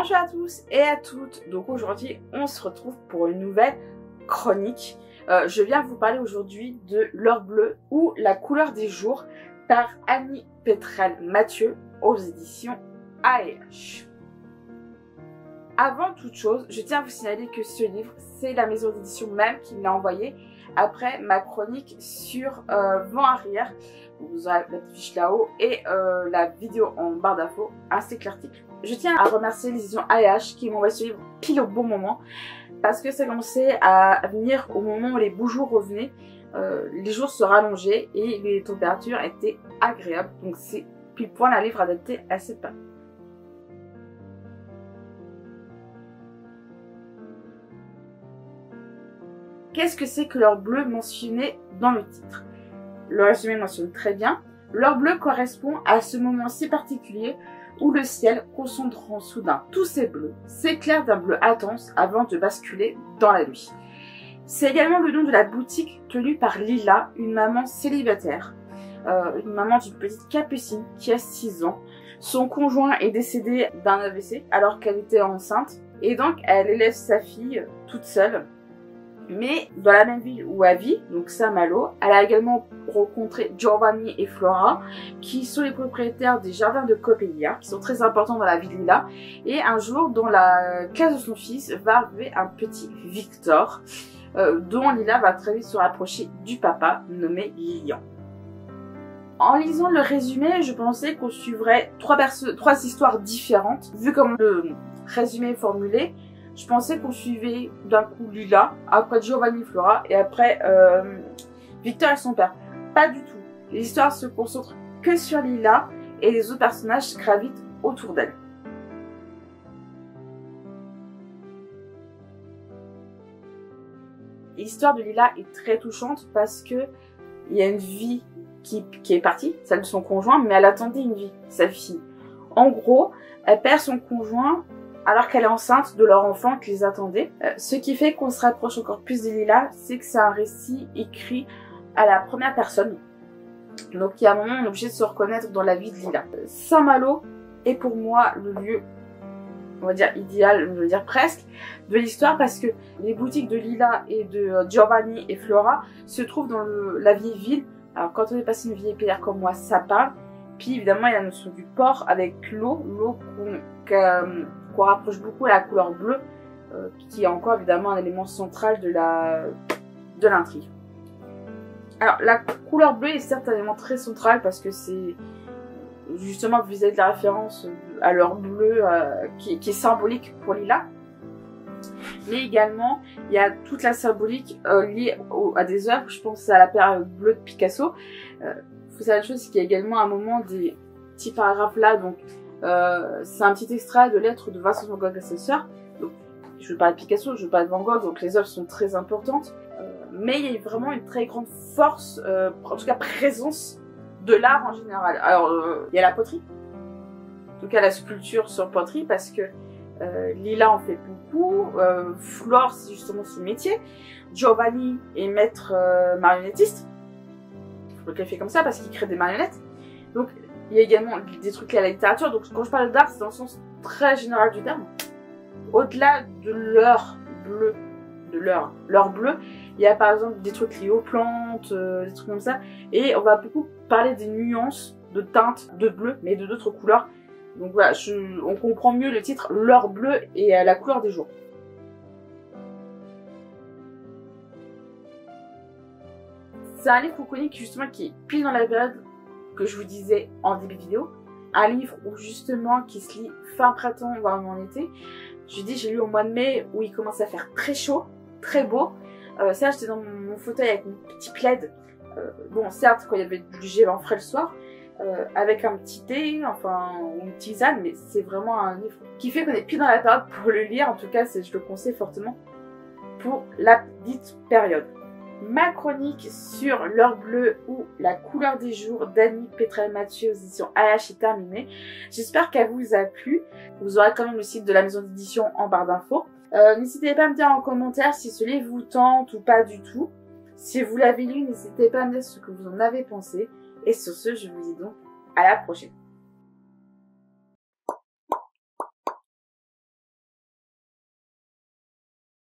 Bonjour à tous et à toutes. Donc aujourd'hui, on se retrouve pour une nouvelle chronique. Je viens vous parler aujourd'hui de L'Heure bleue ou La couleur des jours par Annie Petrel-Mathieu aux éditions AEH. Avant toute chose, je tiens à vous signaler que ce livre, c'est la maison d'édition même qui me l'a envoyé après ma chronique sur Vent arrière. Vous aurez la petite fiche là-haut et la vidéo en barre d'infos ainsi que l'article. Je tiens à remercier les éditions AEH qui m'ont envoyé ce livre pile au bon moment parce que ça commençait à venir au moment où les beaux jours revenaient. Les jours se rallongeaient et les températures étaient agréables. Donc c'est pile point un livre adapté à cette période. Qu'est-ce que c'est que l'heure bleue mentionné dans le titre? Le résumé mentionne très bien. L'heure bleue correspond à ce moment si particulier où le ciel concentrant soudain tous ses bleus s'éclaire d'un bleu intense avant de basculer dans la nuit. C'est également le nom de la boutique tenue par Lila, une maman célibataire, une maman d'une petite capucine qui a 6 ans. Son conjoint est décédé d'un AVC alors qu'elle était enceinte et donc elle élève sa fille toute seule. Mais dans la même ville où elle vit, donc Saint-Malo, elle a également rencontré Giovanni et Flora, qui sont les propriétaires des jardins de Coppelia, qui sont très importants dans la ville de Lila. Et un jour, dans la classe de son fils, va arriver un petit Victor, dont Lila va très vite se rapprocher du papa, nommé Lilian. En lisant le résumé, je pensais qu'on suivrait trois histoires différentes, vu comme le résumé est formulé. Je pensais qu'on suivait d'un coup Lila, après Giovanni Flora et après Victor et son père. Pas du tout. L'histoire se concentre que sur Lila et les autres personnages gravitent autour d'elle. L'histoire de Lila est très touchante parce que il y a une vie qui est partie, celle de son conjoint, mais elle attendait une vie, sa fille. En gros, elle perd son conjoint alors qu'elle est enceinte de leur enfant qui les attendait. Ce qui fait qu'on se rapproche encore plus de Lila, c'est que c'est un récit écrit à la première personne. Donc il y a un moment, on est obligé de se reconnaître dans la vie de Lila. Saint-Malo est pour moi le lieu, on va dire idéal, je veux dire presque, de l'histoire parce que les boutiques de Lila et de Giovanni et Flora se trouvent dans la vieille ville. Alors quand on est passé une vieille pierre comme moi, ça parle. Puis évidemment, il y a la notion du port avec l'eau qu'on rapproche beaucoup à la couleur bleue, qui est encore évidemment un élément central de l'intrigue. Alors la couleur bleue est certes un élément très central parce que c'est justement vis-à-vis de la référence à l'heure bleue qui est symbolique pour Lila. Mais également, il y a toute la symbolique liée à des œuvres. Je pense à la période bleue de Picasso. Faut savoir une chose, c'est qu'il y a également un moment des petits paragraphes là, donc c'est un petit extrait de lettres de Vincent van Gogh à sa sœur. Donc, je veux pas de Picasso, je veux pas de Van Gogh, donc les œuvres sont très importantes. Mais il y a vraiment une très grande force, en tout cas présence de l'art en général. Alors, il y a la poterie, en tout cas la sculpture sur poterie, parce que Lila en fait beaucoup, Flore c'est justement son métier, Giovanni est maître marionnettiste, donc elle fait comme ça parce qu'il crée des marionnettes. Donc il y a également des trucs liés à la littérature, donc quand je parle d'art c'est dans le sens très général du terme. Au-delà de l'heure bleue, l'heure bleue, il y a par exemple des trucs liés aux plantes, des trucs comme ça, et on va beaucoup parler des nuances de teintes de bleu, mais de d'autres couleurs. Donc voilà, on comprend mieux le titre L'heure bleue et la couleur des jours. C'est un livre qu'on connaît justement qui est pile dans la période que je vous disais en début de vidéo. Un livre où justement qui se lit fin printemps, voire en été. J'ai lu au mois de mai où il commençait à faire très chaud, très beau. Ça, j'étais dans mon fauteuil avec mon petit plaid. Bon, certes, quand il y avait du gel en frais le soir, avec un petit thé, enfin, ou une tisane, mais c'est vraiment un livre qui fait qu'on est pile dans la période pour le lire. En tout cas, je le conseille fortement pour la dite période. Ma chronique sur L'heure bleue ou La couleur des jours d'Annie Petrel-Mathieu aux éditions AEH est terminée. J'espère qu'elle vous a plu. Vous aurez quand même le site de la maison d'édition en barre d'infos. N'hésitez pas à me dire en commentaire si ce livre vous tente ou pas du tout. Si vous l'avez lu, n'hésitez pas à me dire ce que vous en avez pensé. Et sur ce, je vous dis donc à la prochaine.